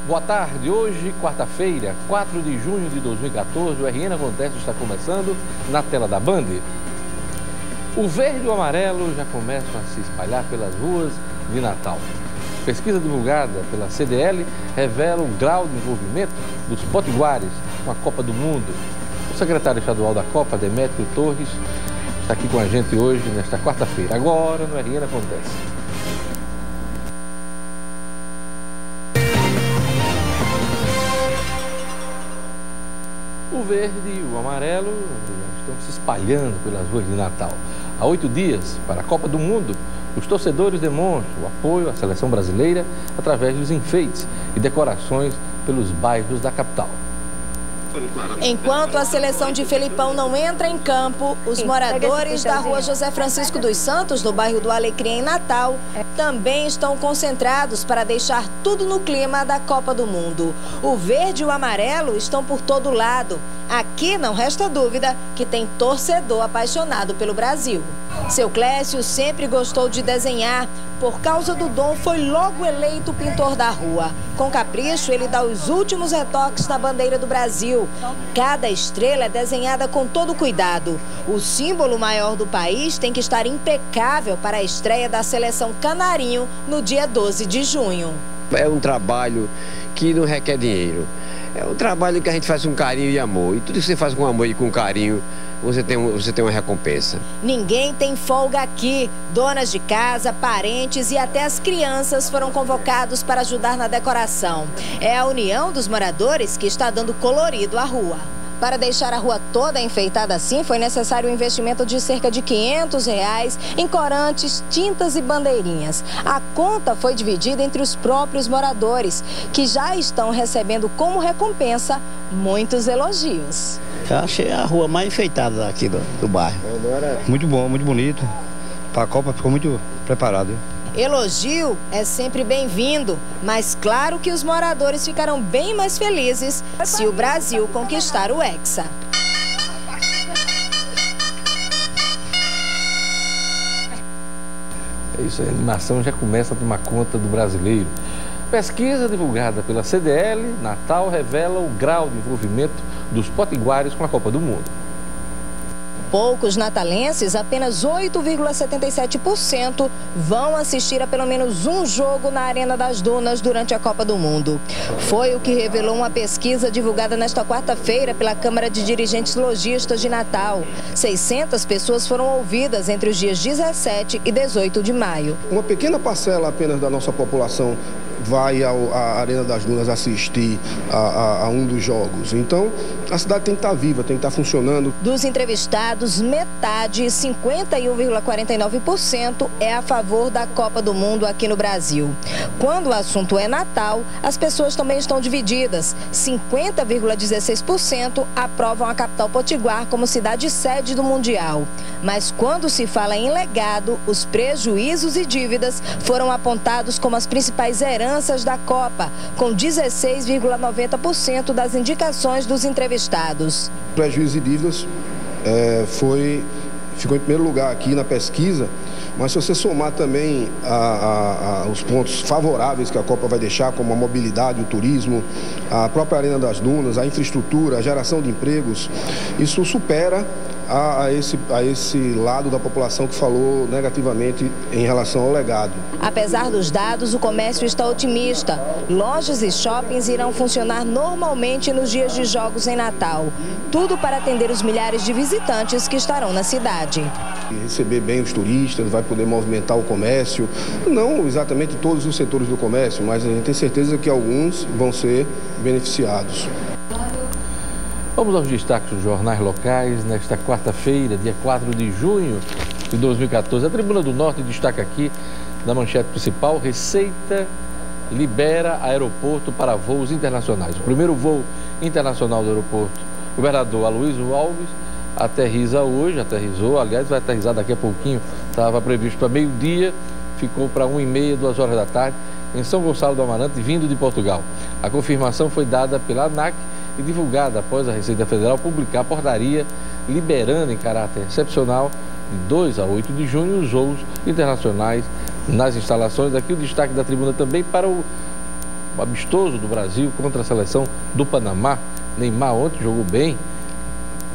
Boa tarde, hoje, quarta-feira, 4 de junho de 2014, o RN Acontece está começando na tela da Band. O verde e o amarelo já começam a se espalhar pelas ruas de Natal. Pesquisa divulgada pela CDL revela o grau de envolvimento dos potiguares com a Copa do Mundo. O secretário estadual da Copa, Demétrio Torres, está aqui com a gente hoje, nesta quarta-feira. Agora, no RN Acontece. O verde e o amarelo estão se espalhando pelas ruas de Natal. Há 8 dias, para a Copa do Mundo, os torcedores demonstram o apoio à seleção brasileira através dos enfeites e decorações pelos bairros da capital. Enquanto a seleção de Felipão não entra em campo, os moradores da rua José Francisco dos Santos, no bairro do Alecrim, em Natal, também estão concentrados para deixar tudo no clima da Copa do Mundo. O verde e o amarelo estão por todo lado. Aqui não resta dúvida que tem torcedor apaixonado pelo Brasil. Seu Clécio sempre gostou de desenhar. Por causa do dom, foi logo eleito pintor da rua. Com capricho, ele dá os últimos retoques na bandeira do Brasil. Cada estrela é desenhada com todo cuidado. O símbolo maior do país tem que estar impecável para a estreia da seleção Canarinho no dia 12 de junho. É um trabalho que não requer dinheiro. É um trabalho que a gente faz com carinho e amor. E tudo que você faz com amor e com carinho, você tem uma recompensa. Ninguém tem folga aqui. Donas de casa, parentes e até as crianças foram convocados para ajudar na decoração. É a união dos moradores que está dando colorido à rua. Para deixar a rua toda enfeitada assim, foi necessário um investimento de cerca de R$500 em corantes, tintas e bandeirinhas. A conta foi dividida entre os próprios moradores, que já estão recebendo como recompensa muitos elogios. Eu achei a rua mais enfeitada aqui do bairro. Muito bom, muito bonito. Para a Copa ficou muito preparado. Elogio é sempre bem-vindo, mas claro que os moradores ficarão bem mais felizes se o Brasil conquistar o Hexa. É isso, a animação já começa a tomar conta do brasileiro. Pesquisa divulgada pela CDL, Natal, revela o grau de envolvimento dos potiguares com a Copa do Mundo. Poucos natalenses, apenas 8,77%, vão assistir a pelo menos um jogo na Arena das Dunas durante a Copa do Mundo. Foi o que revelou uma pesquisa divulgada nesta quarta-feira pela Câmara de Dirigentes Lojistas de Natal. 600 pessoas foram ouvidas entre os dias 17 e 18 de maio. Uma pequena parcela apenas da nossa população vai à Arena das Dunas assistir a um dos jogos. Então, a cidade tem que estar viva, tem que estar funcionando. Dos entrevistados, metade, 51,49%, é a favor da Copa do Mundo aqui no Brasil. Quando o assunto é Natal, as pessoas também estão divididas. 50,16% aprovam a capital potiguar como cidade sede do Mundial. Mas quando se fala em legado, os prejuízos e dívidas foram apontados como as principais heranças da Copa, com 16,90% das indicações dos entrevistados. Prejuízos e dívidas ficou em primeiro lugar aqui na pesquisa, mas se você somar também os pontos favoráveis que a Copa vai deixar, como a mobilidade, o turismo, a própria Arena das Dunas, a infraestrutura, a geração de empregos, isso supera a esse lado da população que falou negativamente em relação ao legado. Apesar dos dados, o comércio está otimista. Lojas e shoppings irão funcionar normalmente nos dias de jogos em Natal. Tudo para atender os milhares de visitantes que estarão na cidade. Receber bem os turistas, vai poder movimentar o comércio. Não exatamente todos os setores do comércio, mas a gente tem certeza que alguns vão ser beneficiados. Vamos aos destaques dos jornais locais nesta quarta-feira, dia 4 de junho de 2014. A Tribuna do Norte destaca aqui, na manchete principal, Receita libera aeroporto para voos internacionais. O primeiro voo internacional do aeroporto, o governador Aloysio Alves, aterrizou, aliás, vai aterrissar daqui a pouquinho, estava previsto para meio-dia, ficou para 1h30, 2 horas da tarde, em São Gonçalo do Amarante, vindo de Portugal. A confirmação foi dada pela ANAC e divulgada após a Receita Federal publicar a portaria liberando em caráter excepcional de 2 a 8 de junho os voos internacionais nas instalações. Aqui o destaque da tribuna também para o amistoso do Brasil contra a seleção do Panamá. Neymar ontem jogou bem,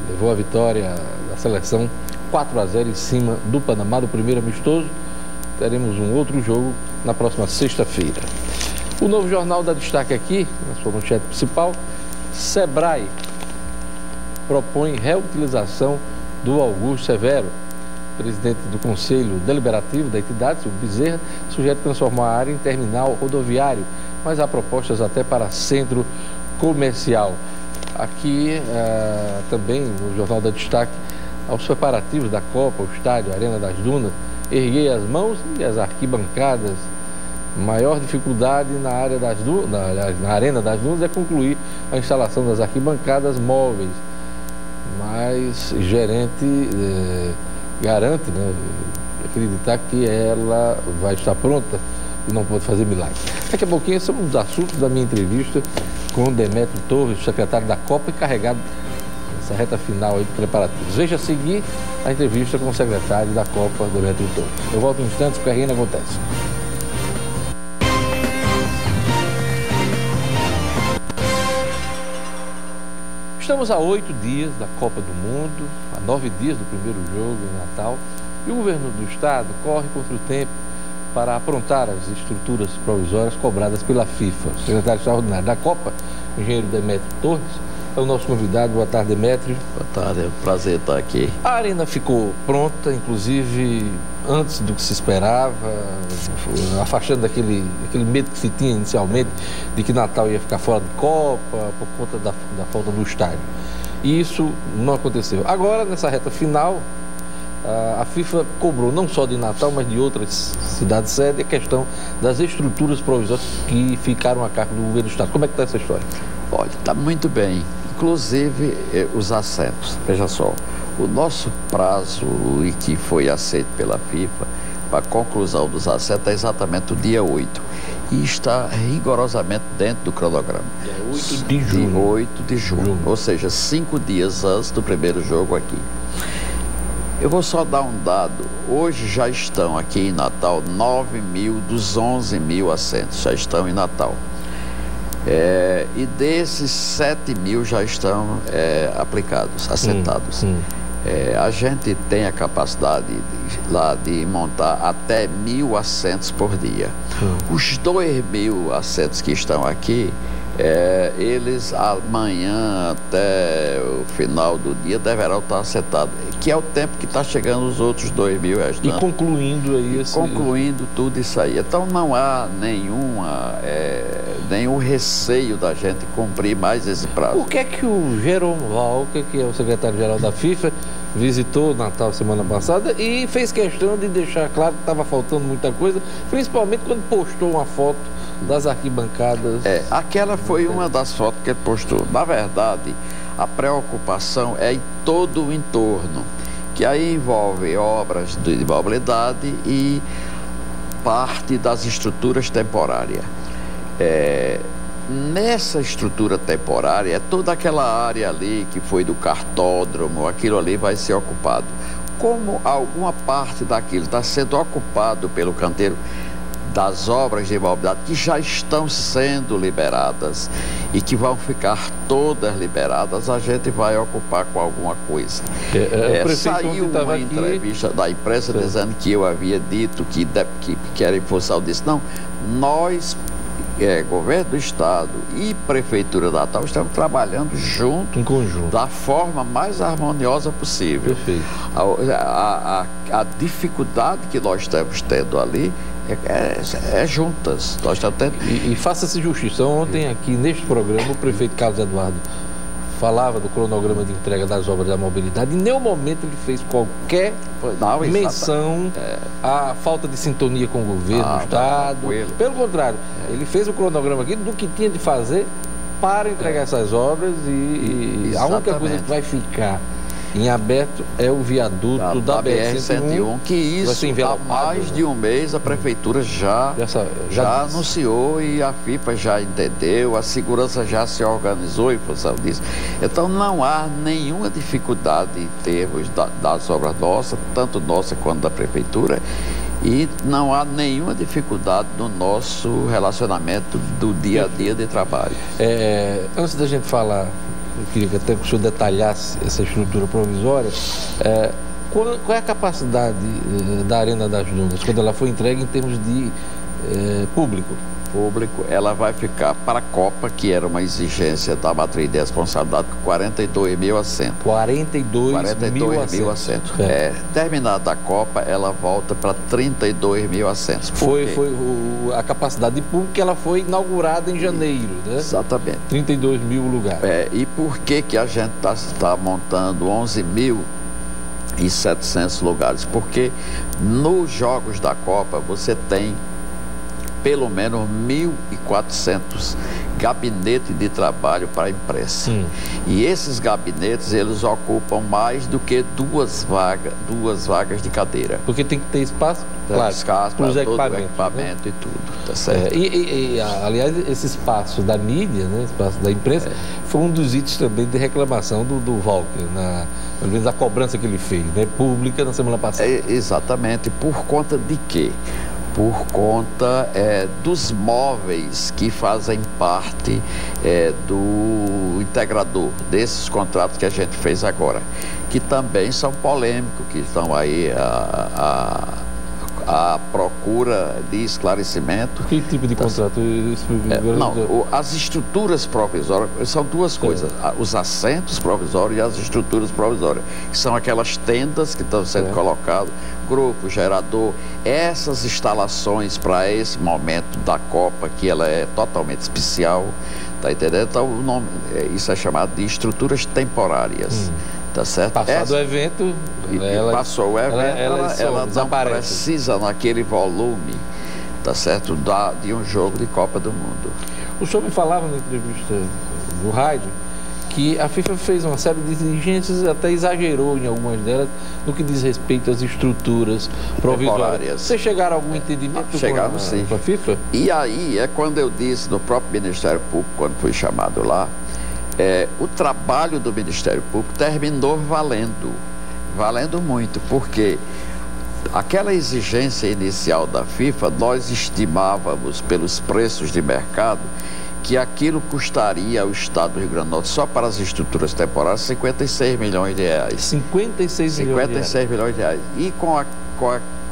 levou a vitória da seleção 4-0 em cima do Panamá, do primeiro amistoso. Teremos um outro jogo na próxima sexta-feira. O Novo Jornal dá destaque aqui, na sua manchete principal: Sebrae propõe reutilização do Augusto Severo. O presidente do Conselho Deliberativo da entidade, o Bezerra, sugere transformar a área em terminal rodoviário, mas há propostas até para centro comercial. Aqui também no jornal dá destaque aos preparativos da Copa, o estádio, a Arena das Dunas. Erguei as mãos e as arquibancadas. Maior dificuldade na Arena das Dunas é concluir a instalação das arquibancadas móveis. Mas gerente garante, né, acreditar que ela vai estar pronta e não pode fazer milagre. Daqui a pouquinho são um dos assuntos da minha entrevista com o Demétrio Torres, secretário da Copa, encarregado nessa reta final aí de preparativos. Veja a seguir a entrevista com o secretário da Copa, Demétrio Torres. Eu volto em instantes porque a RN acontece. Estamos a 8 dias da Copa do Mundo, a 9 dias do primeiro jogo em Natal, e o governo do estado corre contra o tempo para aprontar as estruturas provisórias cobradas pela FIFA. O secretário extraordinário da Copa, o engenheiro Demétrio Torres, é o nosso convidado. Boa tarde, Demétrio. Boa tarde, é um prazer estar aqui. A arena ficou pronta, inclusive antes do que se esperava, afastando aquele medo que se tinha inicialmente de que Natal ia ficar fora de Copa por conta da falta do estádio. E isso não aconteceu. Agora, nessa reta final, a FIFA cobrou não só de Natal, mas de outras cidades sede a questão das estruturas provisórias que ficaram a cargo do governo do estado. Como é que está essa história? Olha, está muito bem. Inclusive os assentos. Veja só, o nosso prazo, e que foi aceito pela FIFA, para a conclusão dos assentos é exatamente o dia 8. E está rigorosamente dentro do cronograma. Dia 8 de junho. Dia 8 de junho. Ou seja, 5 dias antes do primeiro jogo aqui. Eu vou só dar um dado. Hoje já estão aqui em Natal 9 mil dos 11 mil assentos, já estão em Natal. E desses 7 mil já estão aplicados, assentados. A gente tem a capacidade de montar até 1.000 assentos por dia. Os 2.000 assentos que estão aqui, eles amanhã até o final do dia deverão estar assentados, que é o tempo que está chegando os outros 2.000 restantes. E concluindo aí concluindo tudo isso aí. Então não há nenhum receio da gente cumprir mais esse prazo. O que é que o Jerome Val, que é o secretário-geral da FIFA, visitou Natal semana passada e fez questão de deixar claro que estava faltando muita coisa, principalmente quando postou uma foto das arquibancadas? Aquela foi uma das fotos que ele postou. Na verdade, a preocupação é em todo o entorno, que aí envolve obras de mobilidade e parte das estruturas temporárias. Nessa estrutura temporária, toda aquela área ali que foi do cartódromo, aquilo ali vai ser ocupado. Como alguma parte daquilo está sendo ocupado pelo canteiro das obras de mobilidade que já estão sendo liberadas e que vão ficar todas liberadas, a gente vai ocupar com alguma coisa. Saiu uma entrevista da imprensa dizendo que eu havia dito que era em função disso. Não, nós, governo do estado e prefeitura de Natal, estamos trabalhando junto, em conjunto, da forma mais harmoniosa possível. Perfeito. A dificuldade que nós estamos tendo ali juntas. Nós estamos tendo... E faça-se justiça. Ontem aqui neste programa o prefeito Carlos Eduardo falava do cronograma de entrega das obras da mobilidade. Em nenhum momento ele fez qualquer menção à falta de sintonia com o governo, o estado. Pelo contrário, ele fez o cronograma aqui do que tinha de fazer para entregar essas obras e a única coisa que vai ficar em aberto é o viaduto da BR-101, que isso há mais de um mês a prefeitura já anunciou e a FIFA já entendeu, a segurança já se organizou em função disso. Então não há nenhuma dificuldade em termos das obras nossas, tanto nossa quanto da prefeitura, E não há nenhuma dificuldade no nosso relacionamento do dia a dia de trabalho. Antes da gente falar, eu queria que até que o senhor detalhasse essa estrutura provisória. Qual é a capacidade da Arena das Dunas, quando ela foi entregue em termos de público? Ela vai ficar para a Copa, que era uma exigência da matriz de responsabilidade, 42.000 assentos. 42.000 assentos. Terminada a Copa, ela volta para 32.000 assentos. Foi a capacidade de público que ela foi inaugurada em janeiro, né? Exatamente. 32.000 lugares. E por que a gente está montando 11.700 lugares? Porque nos jogos da Copa você tem pelo menos 1.400 gabinetes de trabalho para a imprensa. E esses gabinetes, eles ocupam mais do que duas vagas de cadeira. Porque tem que ter espaço, claro, espaço para todo o equipamento, né? E tudo, tá certo? Aliás, esse espaço da mídia, né, espaço da imprensa, foi um dos itens também de reclamação do Walker, pelo menos a cobrança que ele fez, né, pública na semana passada. Exatamente. Por conta de quê? Por conta dos móveis que fazem parte do integrador, desses contratos que a gente fez agora, que também são polêmicos, que estão aí a procura de esclarecimento. Que tipo de contrato? As estruturas provisórias são duas coisas, os assentos provisórios e as estruturas provisórias, que são aquelas tendas que estão sendo colocadas, grupo, gerador, essas instalações para esse momento da Copa, que ela é totalmente especial, tá entendendo? Então, isso é chamado de estruturas temporárias. Tá certo? Passado o evento, passou o evento, ela não precisa naquele volume, tá certo, de um jogo de Copa do Mundo. O senhor me falava na entrevista no rádio que a FIFA fez uma série de exigências, até exagerou em algumas delas, no que diz respeito às estruturas provisórias. Vocês chegaram a algum entendimento com a FIFA? E aí é quando eu disse no próprio Ministério Público, quando fui chamado lá, o trabalho do Ministério Público terminou valendo muito, porque aquela exigência inicial da FIFA, nós estimávamos pelos preços de mercado que aquilo custaria ao Estado do Rio Grande do Norte, só para as estruturas temporárias, 56 milhões de reais. 56 milhões de reais. E com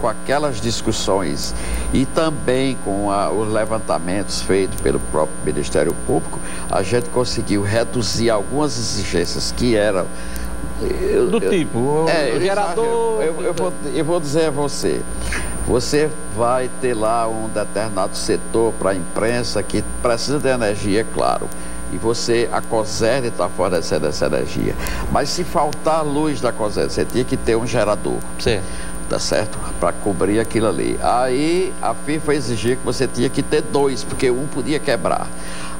aquelas discussões e também com os levantamentos feitos pelo próprio Ministério Público, a gente conseguiu reduzir algumas exigências que eram tipo, gerador... Eu vou dizer a você, você vai ter lá um determinado setor para a imprensa que precisa de energia, claro, e a COSERN está fornecendo essa energia, mas se faltar luz da COSERN, você tinha que ter um gerador. Certo. Tá certo? Para cobrir aquilo ali. Aí a FIFA exigia que você tinha que ter dois, porque um podia quebrar.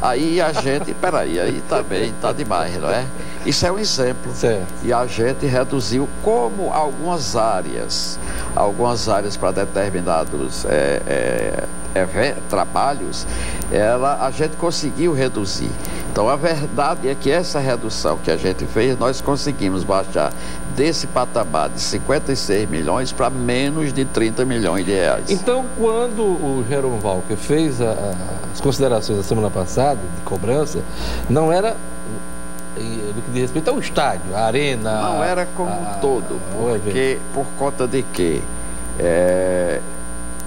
Aí a gente, peraí, aí também tá demais, não é? Isso é um exemplo. Certo. E a gente reduziu como algumas áreas para determinados trabalhos, a gente conseguiu reduzir. Então a verdade é que essa redução que a gente fez, nós conseguimos baixar desse patamar de 56 milhões para menos de 30 milhões de reais. Então, quando o Jerome Walker fez as considerações da semana passada, de cobrança, não era do que diz respeito ao estádio, a arena... Não era como um todo, por conta de quê?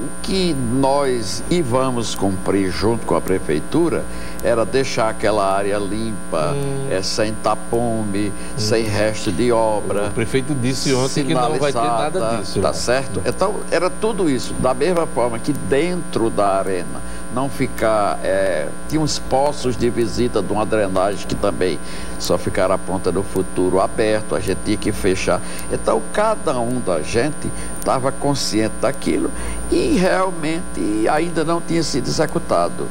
O que nós vamos cumprir junto com a prefeitura era deixar aquela área limpa, sem tapume, sem resto de obra. O prefeito disse ontem que não vai ter nada disso. Tá certo? Então, era tudo isso. Da mesma forma que dentro da arena não ficar... tinha uns poços de visita de uma drenagem que também só ficaram a ponta no futuro aberto, a gente tinha que fechar. Então, cada um da gente estava consciente daquilo e realmente ainda não tinha sido executado.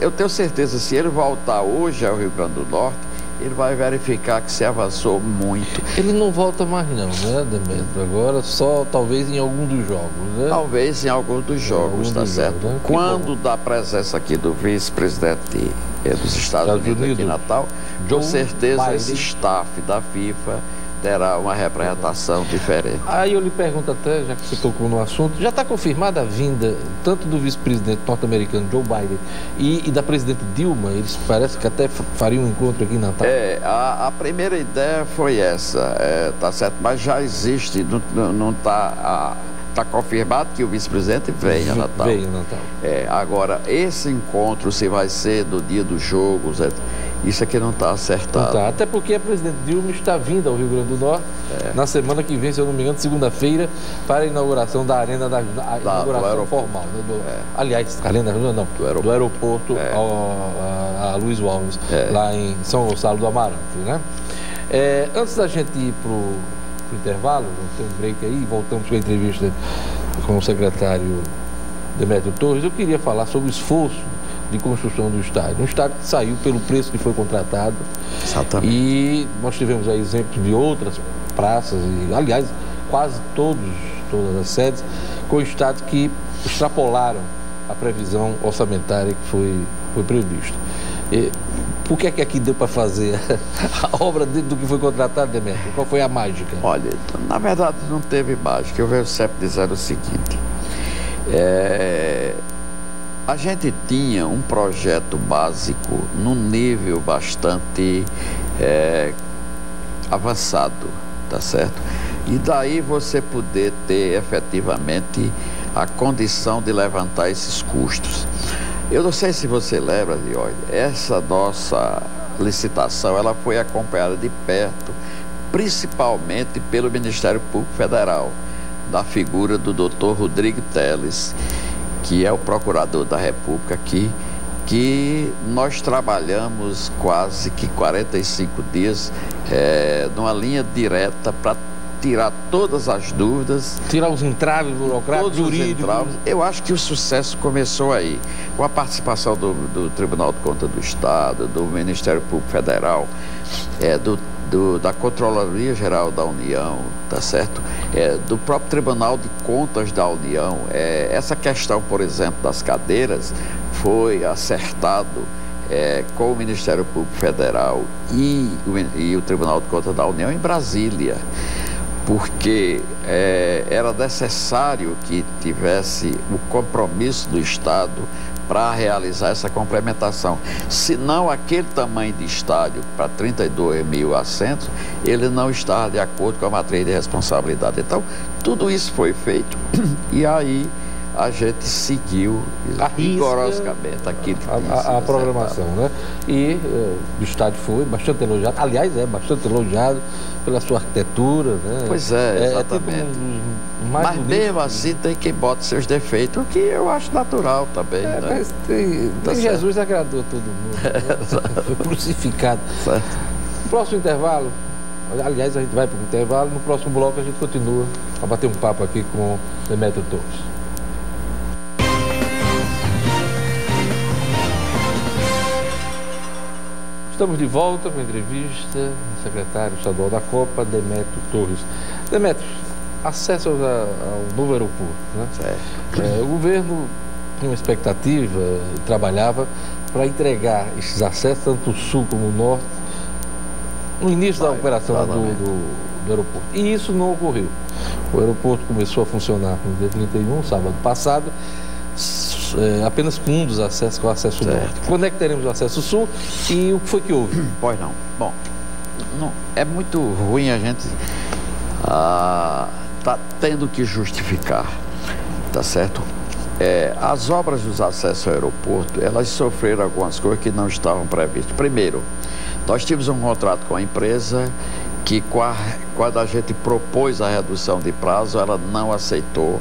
Eu tenho certeza, se ele voltar hoje ao Rio Grande do Norte, ele vai verificar que se avançou muito. Ele não volta mais não, né, Demetrio? Agora só talvez em algum dos jogos, né? Talvez em algum dos jogos, tá certo? Né? Quando da presença aqui do vice-presidente dos Estados Unidos aqui em Natal, com certeza esse staff da FIFA terá uma representação diferente. Aí eu lhe pergunto até, já que você tocou no assunto, já está confirmada a vinda tanto do vice-presidente norte-americano Joe Biden e da presidente Dilma? Eles parece que até fariam um encontro aqui em Natal. A primeira ideia foi essa, tá certo, mas já existe, não está confirmado que o vice-presidente venha a Natal. Venha a Natal. Agora, esse encontro, se vai ser do dia do jogo, isso aqui não está acertado. Não tá. Até porque a presidente Dilma está vindo ao Rio Grande do Norte na semana que vem, se eu não me engano, segunda-feira, para a inauguração da Arena da inauguração formal. Né, aliás, Arena não, do aeroporto a Luiz Alves, lá em São Gonçalo do Amarante. Né? Antes da gente ir para o intervalo, vamos ter um break aí, voltamos com a entrevista com o secretário Demétrio Torres. Eu queria falar sobre o esforço de construção do estádio. Um estádio que saiu pelo preço que foi contratado. Exatamente. E nós tivemos aí exemplos de outras praças, e, aliás, quase todas as sedes, com estádios que extrapolaram a previsão orçamentária que foi prevista. Por que aqui deu para fazer a obra dentro do que foi contratado, Demétrio? Qual foi a mágica? Olha, na verdade não teve mágica. Eu venho sempre dizendo o seguinte. A gente tinha um projeto básico num nível bastante avançado, tá certo? E daí você poder ter efetivamente a condição de levantar esses custos. Eu não sei se você lembra, Dióide, essa nossa licitação, ela foi acompanhada de perto, principalmente pelo Ministério Público Federal, da figura do Dr. Rodrigo Teles, que é o procurador da República aqui, que nós trabalhamos quase que 45 dias numa linha direta para tirar todas as dúvidas. Tirar os entraves burocráticos, jurídicos. Eu acho que o sucesso começou aí, com a participação do Tribunal de Contas do Estado, do Ministério Público Federal, da Controladoria Geral da União, tá certo? Do próprio Tribunal de Contas da União. Essa questão, por exemplo, das cadeiras foi acertado com o Ministério Público Federal e o Tribunal de Contas da União em Brasília, porque era necessário que tivesse o compromisso do Estado para realizar essa complementação. Senão, aquele tamanho de estádio para 32 mil assentos, ele não estava de acordo com a matriz de responsabilidade. Então, tudo isso foi feito e aí a gente seguiu rigorosamente aquilo que a programação, né? E o estádio foi bastante elogiado, aliás, bastante elogiado pela sua arquitetura, né? Pois exatamente. Mas mesmo assim tem quem bota seus defeitos, o que eu acho natural também, né? Mas Jesus agradou todo mundo, né? Foi crucificado. Certo. No próximo intervalo, aliás, a gente vai para o intervalo, no próximo bloco a gente continua a bater um papo aqui com Demétrio Torres. Estamos de volta com a entrevista do secretário estadual da Copa, Demétrio Torres. Demétrio, acesso ao novo aeroporto, né? O governo tinha uma expectativa, trabalhava para entregar esses acessos, tanto o sul como o norte, no início da operação do aeroporto. E isso não ocorreu. O aeroporto começou a funcionar no dia 31, sábado passado, apenas com um dos acessos, que é o acesso norte. Quando é que teremos o acesso sul e o que foi que houve? Pois não. Bom, é muito ruim a gente tá tendo que justificar, tá certo? As obras dos acessos ao aeroporto, elas sofreram algumas coisas que não estavam previstas. Primeiro, nós tivemos um contrato com a empresa que quando a gente propôs a redução de prazo, ela não aceitou,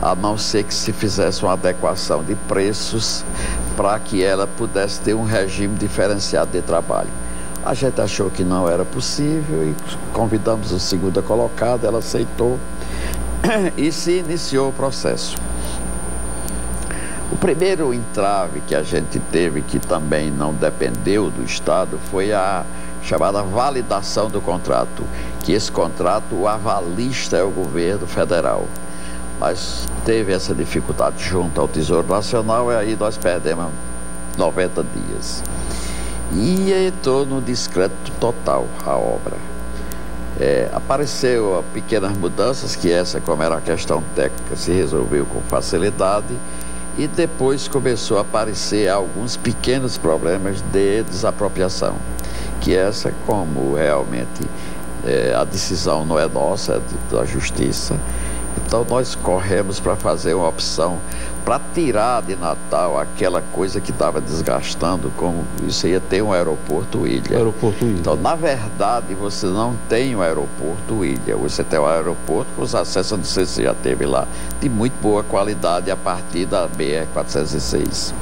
a não ser que se fizesse uma adequação de preços para que ela pudesse ter um regime diferenciado de trabalho. A gente achou que não era possível e convidamos a segunda colocada, ela aceitou e se iniciou o processo. O primeiro entrave que a gente teve, que também não dependeu do Estado, foi a chamada validação do contrato, que esse contrato, o avalista é o governo federal. Mas teve essa dificuldade junto ao Tesouro Nacional e aí nós perdemos 90 dias. E entrou no descrédito total a obra. Apareceu pequenas mudanças, que essa, como era uma questão técnica, se resolveu com facilidade, e depois começou a aparecer alguns pequenos problemas de desapropriação, que essa, como realmente a decisão não é nossa, é da Justiça, então nós corremos para fazer uma opção para tirar de Natal aquela coisa que estava desgastando, como isso ia ter um aeroporto ilha. Então, na verdade, você não tem um aeroporto ilha, você tem um aeroporto com os acessos, não sei se já teve lá, de muito boa qualidade a partir da BR-406.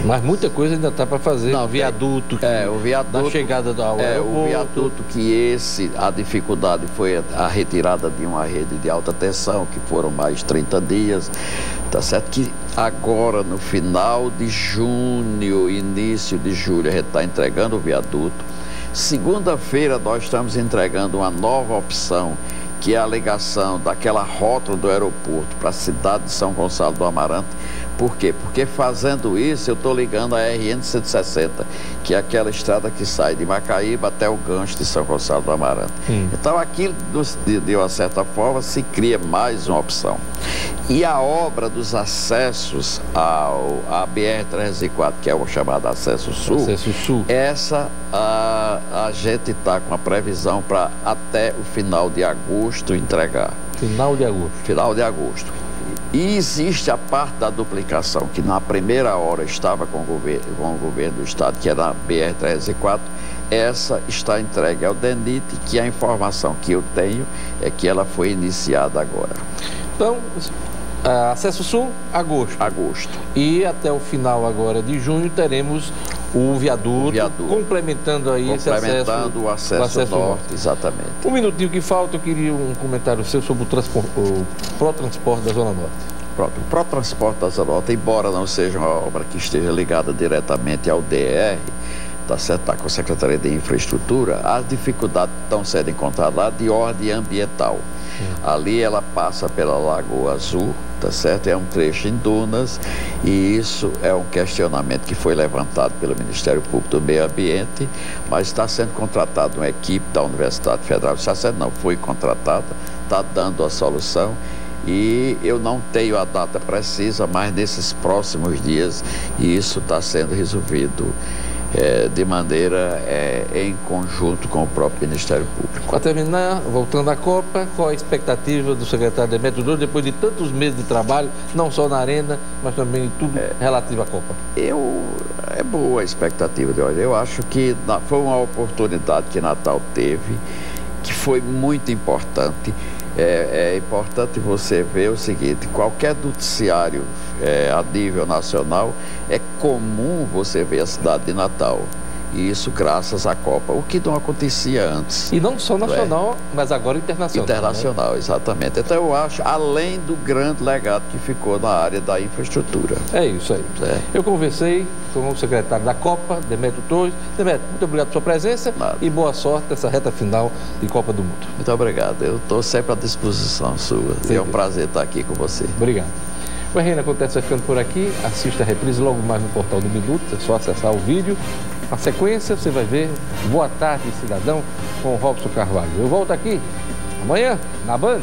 Mas muita coisa ainda está para fazer. Não, o viaduto, o viaduto da chegada ao aeroporto. O viaduto a dificuldade foi a retirada de uma rede de alta tensão, que foram mais 30 dias. Tá certo que agora, no final de junho, início de julho, a gente está entregando o viaduto. Segunda-feira nós estamos entregando uma nova opção, que é a ligação daquela rótula do aeroporto para a cidade de São Gonçalo do Amarante. Por quê? Porque fazendo isso eu estou ligando a RN-160, que é aquela estrada que sai de Macaíba até o gancho de São Gonçalo do Amarante. Então aqui, de uma certa forma, se cria mais uma opção. E a obra dos acessos à BR-304, que é o chamado Acesso Sul, essa a gente está com a previsão para até o final de agosto entregar. Final de agosto. Final de agosto. E existe a parte da duplicação, que na primeira hora estava com o governo do Estado, que era a BR-304, essa está entregue ao DENIT, que a informação que eu tenho é que ela foi iniciada agora. Então, Acesso Sul, agosto. E até o final agora de junho teremos o viaduto. Complementando aí esse acesso. O acesso norte, exatamente. Um minutinho que falta, eu queria um comentário seu sobre o Protransporte da Zona Norte. Pronto, o Protransporte da Zona Norte, embora não seja uma obra que esteja ligada diretamente ao DR, tá certo, tá com a Secretaria de Infraestrutura, as dificuldades que estão sendo encontradas lá de ordem ambiental. Ali ela passa pela Lagoa Azul, tá certo? É um trecho em dunas, e isso é um questionamento que foi levantado pelo Ministério Público do Meio Ambiente, mas está sendo contratada uma equipe da Universidade Federal, foi contratada, está dando a solução. E eu não tenho a data precisa, mas nesses próximos dias isso está sendo resolvido de maneira em conjunto com o próprio Ministério Público. Para terminar, voltando à Copa, qual a expectativa do secretário Demétrio Douro depois de tantos meses de trabalho, não só na Arena, mas também em tudo relativo à Copa? É boa a expectativa de hoje. Eu acho que foi uma oportunidade que Natal teve, que foi muito importante. É importante você ver o seguinte: qualquer noticiário a nível nacional, é comum você ver a cidade de Natal. E isso graças à Copa, o que não acontecia antes. E não só nacional, mas agora internacional. Internacional, né? Exatamente. Então eu acho, além do grande legado que ficou na área da infraestrutura. É isso aí. Eu conversei com o secretário da Copa, Demétrio Torres. Demétrio, muito obrigado pela sua presença. e boa sorte nessa reta final de Copa do Mundo. Muito obrigado. Eu estou sempre à disposição sua. É um prazer estar aqui com você. Obrigado. O RN Acontece vai ficando por aqui. Assista a reprise logo mais no portal do Minuto. É só acessar o vídeo. Na sequência, você vai ver Boa Tarde, Cidadão, com o Robson Carvalho. Eu volto aqui amanhã, na Band.